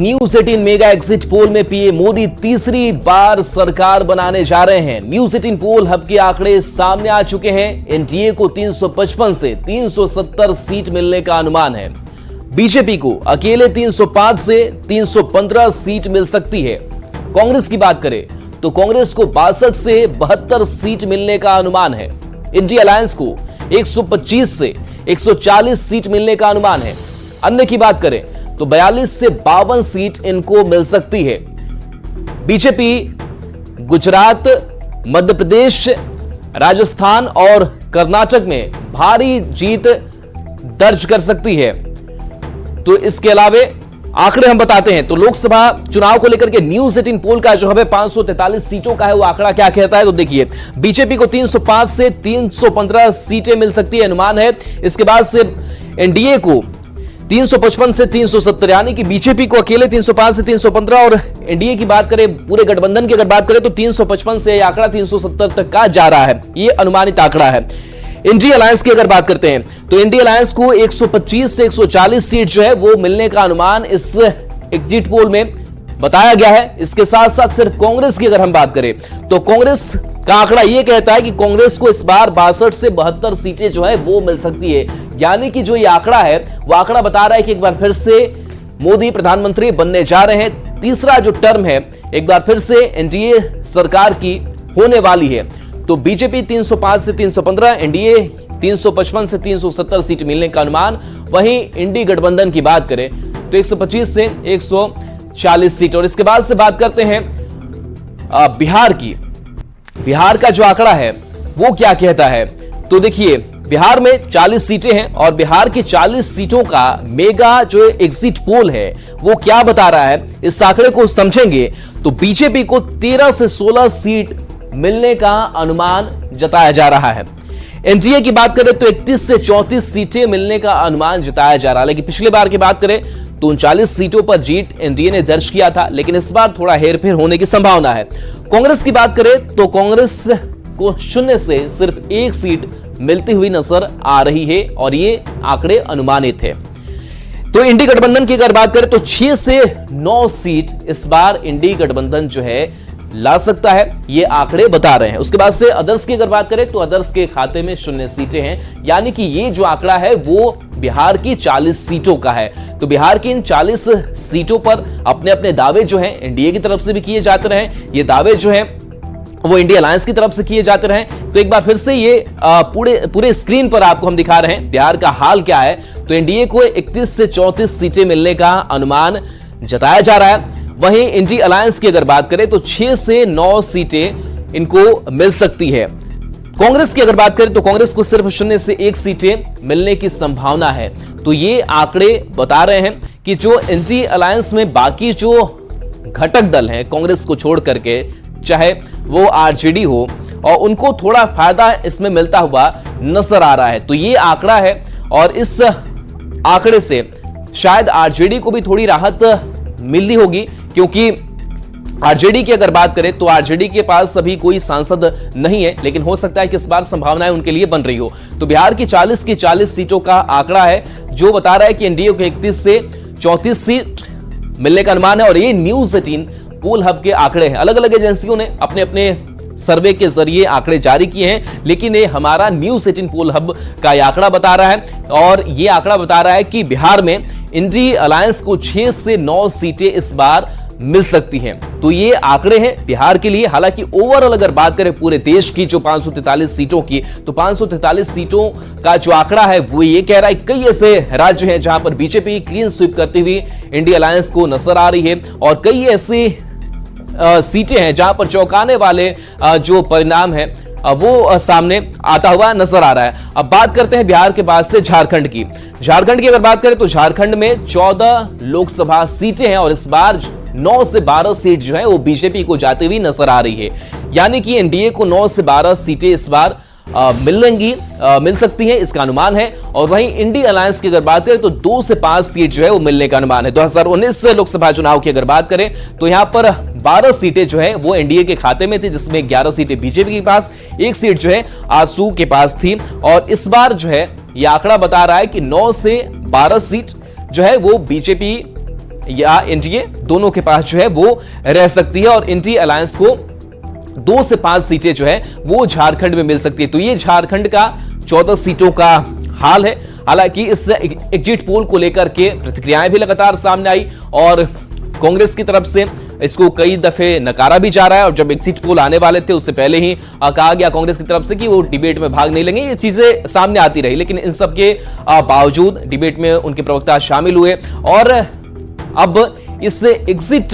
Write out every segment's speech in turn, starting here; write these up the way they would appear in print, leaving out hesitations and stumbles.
News 18 mega exit poll में PM Modi तीसरी बार सरकार बनाने जा रहे हैं। न्यूज 18 पोल हब के आंकड़े सामने आ चुके हैं। एनडीए को 355 से 370 सीट मिलने का अनुमान है। बीजेपी को अकेले 305 से 315 सीट मिल सकती है। कांग्रेस की बात करें तो कांग्रेस को 62 से 72 सीट मिलने का अनुमान है। इंडिया अलायंस को 125 से 140 सीट मिलने का अनुमान है। अन्य की बात करें तो 42 से 52 सीट इनको मिल सकती है। बीजेपी गुजरात, मध्य प्रदेश, राजस्थान और कर्नाटक में भारी जीत दर्ज कर सकती है। तो इसके अलावे आंकड़े हम बताते हैं तो लोकसभा चुनाव को लेकर के न्यूज 18 पोल का जो है 543 सीटों का है, वो आंकड़ा क्या कहता है तो देखिए, बीजेपी को 305 से 315 सीटें मिल सकती है अनुमान है। इसके बाद से एनडीए को 355 से 370, यानी कि बीजेपी को अकेले 305 से 315 और एनडीए की बात करें, पूरे गठबंधन की अगर बात करें तो 355 से आंकड़ा 370 तक का जा रहा है। ये अनुमानित आंकड़ा है। इंडिया अलायंस की अगर बात करते हैं तो इंडिया अलायंस को 125 से 140 सीट जो है वो मिलने का अनुमान इस एग्जिट पोल में बताया गया है। इसके साथ साथ सिर्फ कांग्रेस की अगर हम बात करें तो कांग्रेस का आंकड़ा यह कहता है कि कांग्रेस को इस बार 62 से 72 सीटें जो है वो मिल सकती है। यानी कि जो ये आंकड़ा है वो आंकड़ा बता रहा है कि एक बार फिर से मोदी प्रधानमंत्री बनने जा रहे हैं। तीसरा जो टर्म है एक बार फिर से एनडीए सरकार की होने वाली है। तो बीजेपी 305 से 315, एनडीए 355 से 370 सीट मिलने का अनुमान। वहीं इंडी गठबंधन की बात करें तो 125 से 140 सीट। और इसके बाद से बात करते हैं बिहार की। बिहार का जो आंकड़ा है वो क्या कहता है तो देखिए, बिहार में 40 सीटें हैं और बिहार की 40 सीटों का मेगा जो एग्जिट पोल है वो क्या बता रहा है, इस आंकड़े को समझेंगे तो बीजेपी को 13 से 16 सीट मिलने का अनुमान जताया जा रहा है। एनडीए की बात करें तो 31 से 34 सीटें मिलने का अनुमान जताया जा रहा है। लेकिन पिछले बार की बात करें तो 39 सीटों पर जीत एनडीए ने दर्ज किया था, लेकिन इस बार थोड़ा हेरफेर होने की संभावना है। कांग्रेस की बात करें तो कांग्रेस को 0 से सिर्फ 1 सीट मिलती हुई नजर आ रही है और ये आंकड़े अनुमानित है। तो इंडी गठबंधन की अगर बात करें तो 6 से 9 सीट इस बार इंडी गठबंधन जो है ला सकता है, ये आंकड़े बता रहे हैं। उसके बाद से अदर्स की अगर बात करें तो अदर्स के खाते में 0 सीटें हैं। यानी कि ये जो आंकड़ा है वो बिहार की 40 सीटों का है। तो बिहार की इन 40 सीटों पर अपने अपने दावे जो हैं एनडीए की तरफ से भी किए जाते रहे, ये दावे जो हैं वो इंडिया अलायंस की तरफ से किए जाते रहे। तो एक बार फिर से ये पूरे स्क्रीन पर आपको हम दिखा रहे हैं बिहार का हाल क्या है। तो एनडीए को 31 से 34 सीटें मिलने का अनुमान जताया जा रहा है। वहीं इंडिया अलायंस की अगर बात करें तो 6 से 9 सीटें इनको मिल सकती है। कांग्रेस की अगर बात करें तो कांग्रेस को सिर्फ 0 से 1 सीटें मिलने की संभावना है। तो ये आंकड़े बता रहे हैं कि जो इंडिया अलायंस में बाकी जो घटक दल हैं कांग्रेस को छोड़ करके, चाहे वो आरजेडी हो, और उनको थोड़ा फायदा इसमें मिलता हुआ नजर आ रहा है। तो ये आंकड़ा है और इस आंकड़े से शायद आरजेडी को भी थोड़ी राहत मिली होगी, क्योंकि आरजेडी की अगर बात करें तो आरजेडी के पास अभी कोई सांसद नहीं है, लेकिन हो सकता है कि इस बार संभावनाएं उनके लिए बन रही हो। तो बिहार की 40 सीटों का आंकड़ा है जो बता रहा है कि एनडीए को 31 से 34 सीट मिलने का अनुमान है। और ये न्यूज 18 पोल हब के आंकड़े हैं। अलग अलग एजेंसियों ने अपने अपने सर्वे के जरिए आंकड़े जारी किए हैं, लेकिन ये हमारा न्यूज 18 पोल हब का आंकड़ा बता रहा है। और ये आंकड़ा बता रहा है कि बिहार में इंडिया अलायंस को 6 से 9 सीटें इस बार मिल सकती हैं। तो ये आंकड़े हैं बिहार के लिए। हालांकि ओवरऑल अगर बात करें पूरे देश की जो 543 सीटों की, तो 543 सीटों का जो आंकड़ा है वो ये कह रहा है कई ऐसे राज्य हैं जहां पर बीजेपी क्लीन स्वीप करती हुई इंडिया अलायंस को नजर आ रही है, और कई ऐसी सीटें हैं जहां पर चौंकाने वाले जो परिणाम है वो सामने आता हुआ नजर आ रहा है। अब बात करते हैं बिहार के बाद से झारखंड की। झारखंड की अगर बात करें तो झारखंड में 14 लोकसभा सीटें हैं और इस बार 9 से 12 सीट जो है वो बीजेपी को जाती हुई नजर आ रही है। यानी कि एनडीए को 9 से 12 सीटें इस बार मिल सकती है, इसका अनुमान है। और वहीं इंडिया अलायंस की अगर बात करें तो 2 से 5 सीट जो है वो मिलने का अनुमान है। 2019 लोकसभा चुनाव की अगर बात करें तो यहां पर 12 सीटें जो है वो एनडीए के खाते में थी, जिसमें 11 सीटें बीजेपी के पास, 1 सीट जो है आजसू के पास थी। और इस बार जो है यह आंकड़ा बता रहा है कि 9 से 12 सीट जो है वो बीजेपी या एनडीए, दोनों के पास जो है वो रह सकती है और इंडी अलायंस को 2 से 5 सीटें जो है वो झारखंड में मिल सकती है। तो ये झारखंड का 14 सीटों का हाल है। हालांकि इस एग्जिट पोल को लेकर के प्रतिक्रियाएं भी लगातार सामने आई और कांग्रेस की तरफ से इसको कई दफे नकारा भी जा रहा है और जब एग्जिट पोल आने वाले थे उससे पहले ही कहा गया कांग्रेस की तरफ से कि वो डिबेट में भाग नहीं लेंगे। ये चीजें सामने आती रही, लेकिन इन सब के बावजूद डिबेट में उनके प्रवक्ता शामिल हुए और अब इस एग्जिट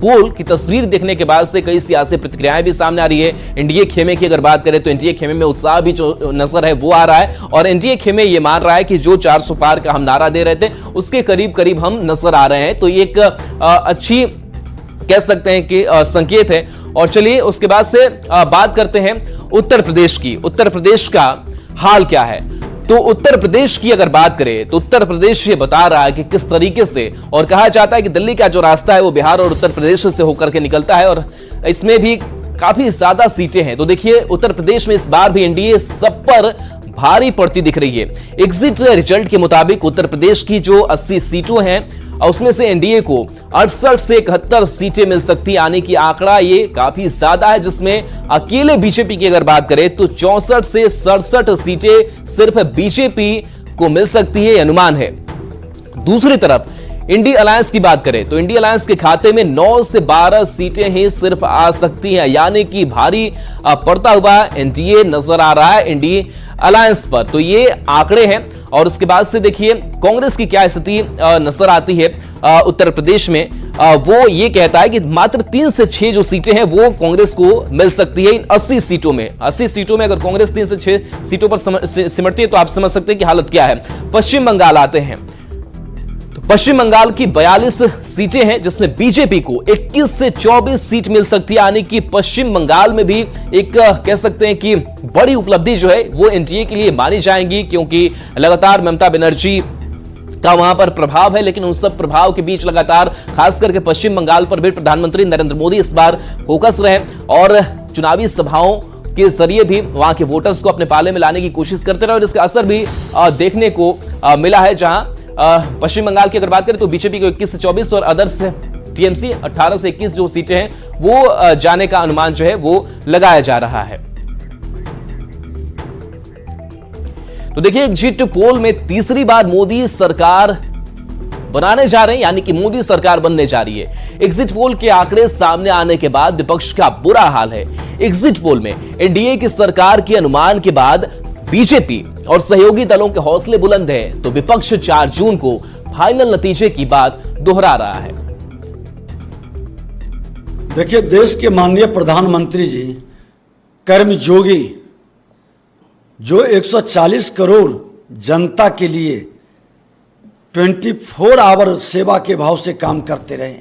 पोल की तस्वीर देखने के बाद से कई सियासी प्रतिक्रियाएं भी सामने आ रही है। एनडीए खेमे की अगर बात करें तो एनडीए खेमे में उत्साह भी जो नजर है वो आ रहा है और एनडीए खेमे ये मान रहा है कि जो 400 पार का हम नारा दे रहे थे उसके करीब करीब हम नजर आ रहे हैं। तो ये एक अच्छी कह सकते हैं कि संकेत है। और चलिए उसके बाद से बात करते हैं उत्तर प्रदेश की। उत्तर प्रदेश का हाल क्या है? तो उत्तर प्रदेश की अगर बात करें तो उत्तर प्रदेश ये बता रहा है कि किस तरीके से, और कहा जाता है कि दिल्ली का जो रास्ता है वो बिहार और उत्तर प्रदेश से होकर के निकलता है और इसमें भी काफी ज्यादा सीटें हैं। तो देखिए उत्तर प्रदेश में इस बार भी एनडीए सब पर भारी पड़ती दिख रही है। एग्जिट रिजल्ट के मुताबिक उत्तर प्रदेश की जो 80 सीटों हैं उसमें से एनडीए को 68 से 71 सीटें मिल सकती, यानी कि आंकड़ा ये काफी ज्यादा है, जिसमें अकेले बीजेपी की अगर बात करें तो 64 से 67 सीटें सिर्फ बीजेपी को मिल सकती है, अनुमान है। दूसरी तरफ इंडी अलायंस की बात करें तो इंडी अलायंस के खाते में 9 से 12 सीटें ही सिर्फ आ सकती हैं, यानी कि भारी पड़ता हुआ एनडीए नजर आ रहा है इंडी अलायंस पर। तो ये आंकड़े हैं और उसके बाद से देखिए कांग्रेस की क्या स्थिति नजर आती है उत्तर प्रदेश में। वो ये कहता है कि मात्र 3 से 6 जो सीटें हैं वो कांग्रेस को मिल सकती है इन 80 सीटों में। 80 सीटों में अगर कांग्रेस 3 से 6 सीटों पर सिमटती है तो आप समझ सकते हैं कि हालत क्या है। पश्चिम बंगाल आते हैं तो पश्चिम बंगाल की 42 सीटें हैं जिसमें बीजेपी को 21 से 24 सीट मिल सकती है, यानी कि पश्चिम बंगाल में भी एक कह सकते हैं कि बड़ी उपलब्धि जो है वो एनडीए के लिए मानी जाएंगी, क्योंकि लगातार ममता बनर्जी का वहां पर प्रभाव है। लेकिन उन सब प्रभाव के बीच लगातार खास करके पश्चिम बंगाल पर भी प्रधानमंत्री नरेंद्र मोदी इस बार फोकस रहे और चुनावी सभाओं के जरिए भी वहां के वोटर्स को अपने पाले में लाने की कोशिश करते रहे और इसका असर भी देखने को मिला है। जहां पश्चिम बंगाल की अगर बात करें तो बीजेपी को 21 से 24 और अदर्स टीएमसी 18 से 21 जो सीटें हैं वो जाने का अनुमान जो है वो लगाया जा रहा है। तो देखिए एग्जिट पोल में तीसरी बार मोदी सरकार बनाने जा रहे हैं, यानी कि मोदी सरकार बनने जा रही है। एग्जिट पोल के आंकड़े सामने आने के बाद विपक्ष का बुरा हाल है। एग्जिट पोल में एनडीए की सरकार के अनुमान के बाद बीजेपी और सहयोगी दलों के हौसले बुलंद हैं, तो विपक्ष 4 जून को फाइनल नतीजे की बात दोहरा रहा है। देखिए देश के माननीय प्रधानमंत्री जी कर्मयोगी जो 140 करोड़ जनता के लिए 24 आवर सेवा के भाव से काम करते रहे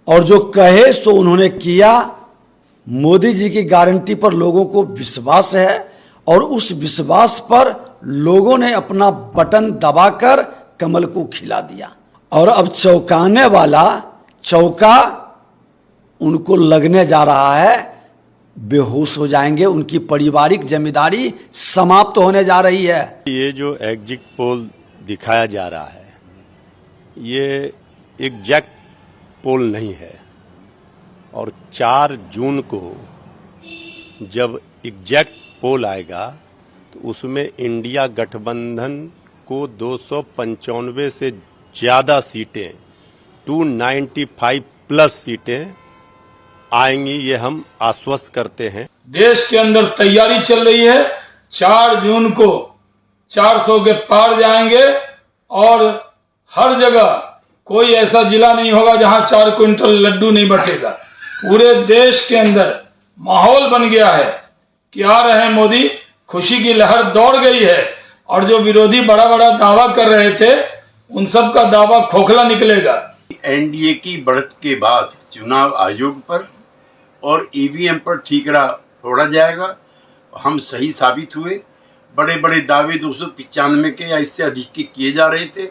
और जो कहे सो उन्होंने किया। मोदी जी की गारंटी पर लोगों को विश्वास है और उस विश्वास पर लोगों ने अपना बटन दबाकर कमल को खिला दिया और अब चौंकाने वाला चौका उनको लगने जा रहा है। बेहोश हो जाएंगे, उनकी पारिवारिक जिम्मेदारी समाप्त होने जा रही है। ये जो एग्जिट पोल दिखाया जा रहा है ये एग्जैक्ट पोल नहीं है और 4 जून को जब एग्जैक्ट पोल आएगा तो उसमें इंडिया गठबंधन को 295 से ज्यादा सीटें 295 प्लस सीटें आएंगी, ये हम आश्वस्त करते हैं। देश के अंदर तैयारी चल रही है। 4 जून को 400 के पार जाएंगे और हर जगह कोई ऐसा जिला नहीं होगा जहां 4 क्विंटल लड्डू नहीं बटेगा। पूरे देश के अंदर माहौल बन गया है कि आ रहे हैं मोदी, खुशी की लहर दौड़ गई है और जो विरोधी बड़ा बड़ा दावा कर रहे थे उन सब का दावा खोखला निकलेगा। एनडीए की बढ़त के बाद चुनाव आयोग पर और ईवीएम पर ठीकरा फोड़ा जाएगा। हम सही साबित हुए। बड़े बड़े दावे 295 के या इससे अधिक के किए जा रहे थे,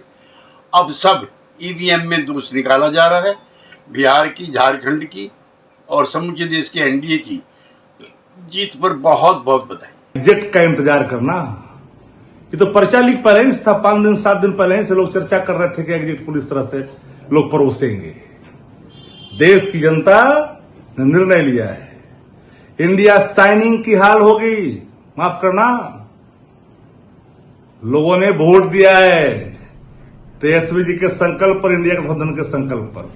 अब सब ईवीएम में दोष निकाला जा रहा है। बिहार की, झारखंड की और समूचे देश के एनडीए की जीत पर बहुत बहुत बधाई। एग्जिट का इंतजार करना, ये तो पर्चा लीक पहले ही था। 5 दिन 7 दिन पहले ही से लोग चर्चा कर रहे थे कि एग्जिट पोल इस तरह से लोग परोसेंगे। देश की जनता ने निर्णय लिया है, इंडिया शाइनिंग की हाल होगी। माफ करना, लोगों ने वोट दिया है तेजस्वी जी के संकल्प पर, इंडिया गठबंधन के संकल्प पर।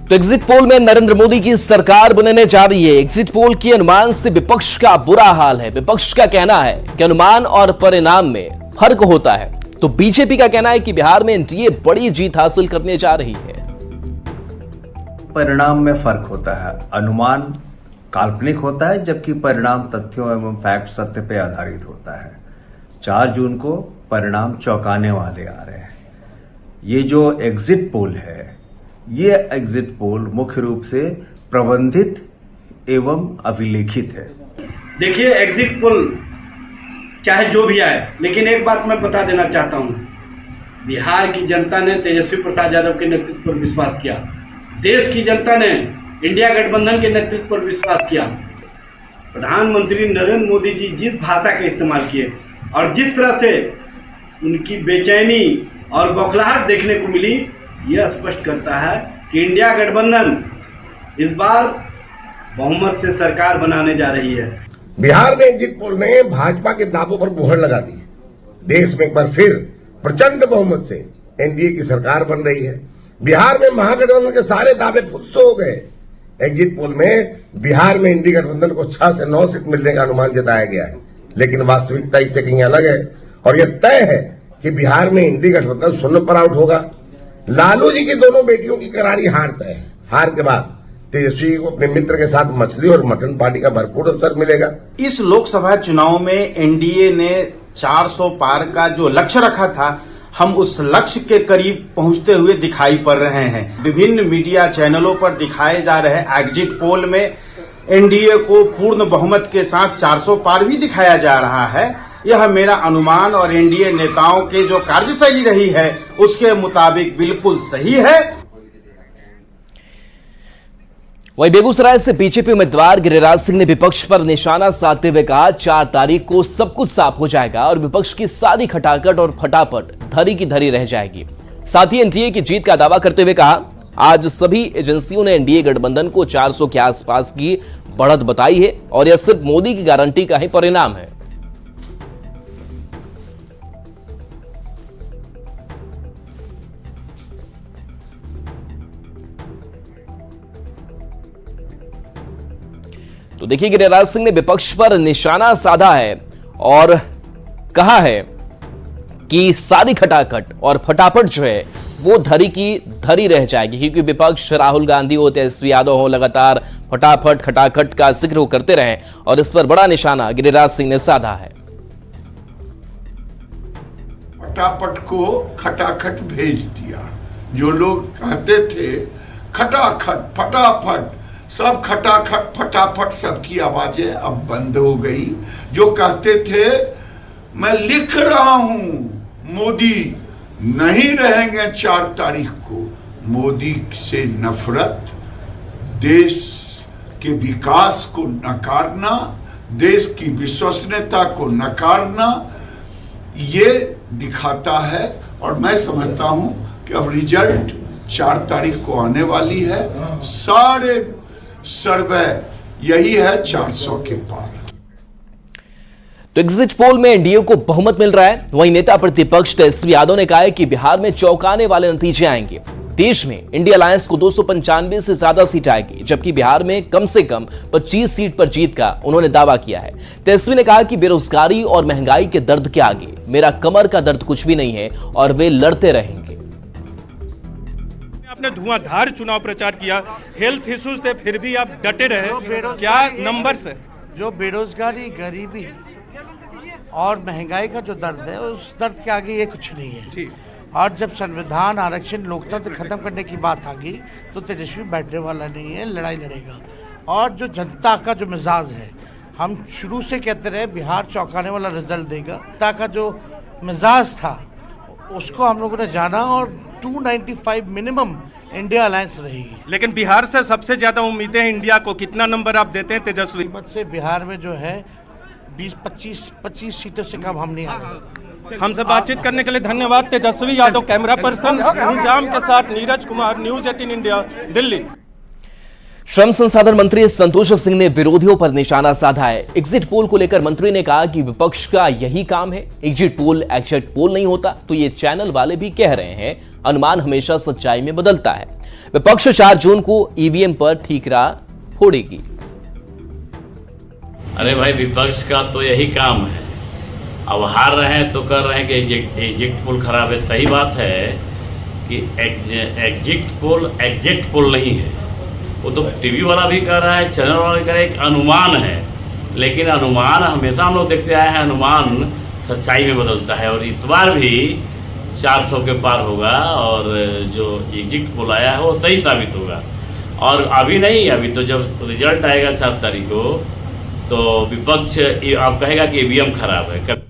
तो एग्जिट पोल में नरेंद्र मोदी की सरकार बनने जा रही है। एग्जिट पोल के अनुमान से विपक्ष का बुरा हाल है। विपक्ष का कहना है कि अनुमान और परिणाम में फर्क होता है। तो बीजेपी का कहना है कि बिहार में एनडीए बड़ी जीत हासिल करने जा रही है। परिणाम में फर्क होता है। अनुमान काल्पनिक होता है, जबकि परिणाम तथ्यों एवं फैक्ट सत्य पर आधारित होता है। 4 जून को परिणाम चौंकाने वाले आ रहे हैं। ये जो एग्जिट पोल है, ये एग्जिट पोल मुख्य रूप से प्रबंधित एवं अभिलेखित है। देखिए, एग्जिट पोल चाहे जो भी आए, लेकिन एक बात मैं बता देना चाहता हूं, बिहार की जनता ने तेजस्वी प्रसाद यादव के नेतृत्व पर विश्वास किया। देश की जनता ने इंडिया गठबंधन के नेतृत्व पर विश्वास किया। प्रधानमंत्री नरेंद्र मोदी जी जिस भाषा का इस्तेमाल किए और जिस तरह से उनकी बेचैनी और बौखलाहट देखने को मिली, यह स्पष्ट करता है कि इंडिया गठबंधन इस बार बहुमत से सरकार बनाने जा रही है। बिहार में एग्जिट पोल ने भाजपा के दावों पर मुहर लगा दी। देश में एक बार फिर प्रचंड बहुमत से एनडीए की सरकार बन रही है। बिहार में महागठबंधन के सारे दावे फुस्सो हो गए। एग्जिट पोल में बिहार में इंडी गठबंधन को 6 से 9 सीट मिलने का अनुमान जताया गया है, लेकिन वास्तविकता इससे कहीं अलग है और यह तय है कि बिहार में इंडी गठबंधन 0 पर आउट होगा। लालू जी की दोनों बेटियों की करारी हार तय है। हार के बाद तेजस्वी को अपने मित्र के साथ मछली और मटन पार्टी का भरपूर अवसर मिलेगा। इस लोकसभा चुनाव में एनडीए ने 400 पार का जो लक्ष्य रखा था, हम उस लक्ष्य के करीब पहुंचते हुए दिखाई पड़ रहे हैं। विभिन्न मीडिया चैनलों पर दिखाए जा रहे एग्जिट पोल में एनडीए को पूर्ण बहुमत के साथ 400 पार भी दिखाया जा रहा है। यह मेरा अनुमान और एनडीए नेताओं के जो कार्यशैली रही है उसके मुताबिक बिल्कुल सही है। वहीं बेगूसराय से बीजेपी उम्मीदवार गिरिराज सिंह ने विपक्ष पर निशाना साधते हुए कहा, 4 तारीख को सब कुछ साफ हो जाएगा और विपक्ष की सारी खटाखट और फटाफट धरी की धरी रह जाएगी। साथ ही एनडीए की जीत का दावा करते हुए कहा, आज सभी एजेंसियों ने एनडीए गठबंधन को 400 के आसपास की बढ़त बताई है और यह सिर्फ मोदी की गारंटी का ही परिणाम है। तो देखिए, गिरिराज सिंह ने विपक्ष पर निशाना साधा है और कहा है कि सारी खटाखट और फटाफट जो है वो धरी की धरी रह जाएगी, क्योंकि विपक्ष राहुल गांधी हो, तेजस्वी यादव हो, लगातार फटाफट खटाखट का जिक्र करते रहे और इस पर बड़ा निशाना गिरिराज सिंह ने साधा है। फटाफट को खटाखट भेज दिया। जो लोग कहते थे खटाखट फटाफट, सब खटाखट फटाफट, सबकी आवाजें अब बंद हो गई। जो कहते थे मैं लिख रहा हूं, मोदी नहीं रहेंगे 4 तारीख को, मोदी से नफरत, देश के विकास को नकारना, देश की विश्वसनीयता को नकारना, ये दिखाता है। और मैं समझता हूं कि अब रिजल्ट 4 तारीख को आने वाली है। सारे सर्वे यही है 400 के पार। तो एग्जिट पोल में एनडीए को बहुमत मिल रहा है। वहीं नेता प्रतिपक्ष तेजस्वी यादव ने कहा है कि बिहार में चौंकाने वाले नतीजे आएंगे। देश में इंडिया अलायंस को 295 से ज्यादा सीट आएगी, जबकि बिहार में कम से कम 25 सीट पर जीत का उन्होंने दावा किया है। तेजस्वी ने कहा कि बेरोजगारी और महंगाई के दर्द के आगे मेरा कमर का दर्द कुछ भी नहीं है और वे लड़ते रहेंगे। आपने धुआंधार चुनाव प्रचार किया, हेल्थ इश्यूज थे, फिर भी आप डटे रहे। क्या नंबर्स है? जो बेरोजगारी, गरीबी और महंगाई का जो दर्द है, उस दर्द के आगे ये कुछ नहीं है। और जब संविधान, आरक्षण, लोकतंत्र खत्म करने की बात आ गई तो तेजस्वी बैठने वाला नहीं है, लड़ाई लड़ेगा। और जो जनता का जो मिजाज है, हम शुरू से कहते रहे बिहार चौंकाने वाला रिजल्ट देगा। जनता का जो मिजाज था उसको हम लोगों ने जाना और 295 मिनिमम इंडिया अलायंस रहेगी। लेकिन बिहार से सबसे ज्यादा उम्मीदें हैं इंडिया को, कितना नंबर आप देते हैं तेजस्वी? से बिहार में जो है 20-25 सीटों से कम हम नहीं आ रहे। हमसे बातचीत करने के लिए धन्यवाद। तेजस्वी यादव, कैमरा पर्सन निजाम के साथ नीरज कुमार, न्यूज 18 इंडिया, दिल्ली। श्रम संसाधन मंत्री संतोष सिंह ने विरोधियों पर निशाना साधा है। एग्जिट पोल को लेकर मंत्री ने कहा कि विपक्ष का यही काम है, एग्जिट पोल एग्जिट पोल नहीं होता। तो ये चैनल वाले भी कह रहे हैं, अनुमान हमेशा सच्चाई में बदलता है। विपक्ष 4 जून को ईवीएम पर ठीकरा फोड़ेगी। अरे भाई, विपक्ष का तो यही काम है। अब हार रहे हैं तो कर रहे हैं कि एग्जिट पोल खराब है। सही बात है कि एग्जिट पोल नहीं है, वो तो टीवी वाला भी कह रहा है, चैनल वाला भी कह रहा है, एक अनुमान है। लेकिन अनुमान हमेशा हम लोग देखते आए हैं, अनुमान सच्चाई में बदलता है। और इस बार भी 400 के पार होगा और जो एग्जिट पोल आया है वो सही साबित होगा। और अभी नहीं, अभी तो जब रिजल्ट आएगा 4 तारीख को, तो विपक्ष अब कहेगा कि ईवीएम खराब है।